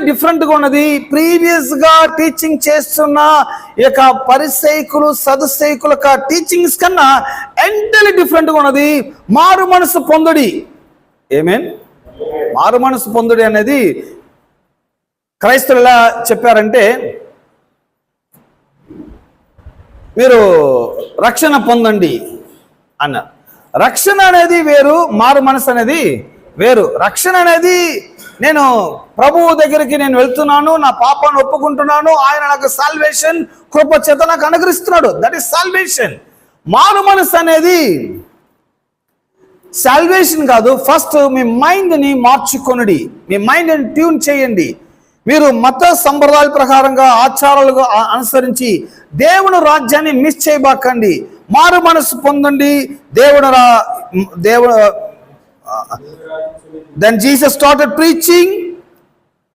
డిఫరెంట్గా ఉన్నది. ప్రీవియస్గా టీచింగ్ చేస్తున్న ఈ యొక్క పరిసైకులు సదుసైకుల టీచింగ్స్ కన్నా ఎంటైర్లీ డిఫరెంట్గా ఉన్నది. మారు మనసు పొందుడి. ఏమేన్ మారు మనసు పొందుడి అనేది క్రైస్తవులు ఎలా చెప్పారంటే, మీరు రక్షణ పొందండి అన్నారు. రక్షణ అనేది వేరు, మారు మనసు అనేది వేరు. రక్షణ అనేది నేను ప్రభువు దగ్గరికి నేను వెళ్తున్నాను, నా పాపాన్ని ఒప్పుకుంటున్నాను, ఆయన నాకు సాల్వేషన్ కృప చేత నాకు అనుగ్రహిస్తున్నాడు, దట్ ఈస్ సాల్వేషన్. మారు మనసు అనేది సాల్వేషన్ కాదు. ఫస్ట్ మీ మైండ్ని మార్చుకొనుడి, మీ మైండ్ని ట్యూన్ చేయండి. మీరు మత సంప్రదాయాల ప్రకారంగా ఆచారాలుగా అనుసరించి దేవుని రాజ్యాన్ని మిస్ చేయబాకండి. మారు మనసు పొందండి. దేవుడు Then Jesus started preaching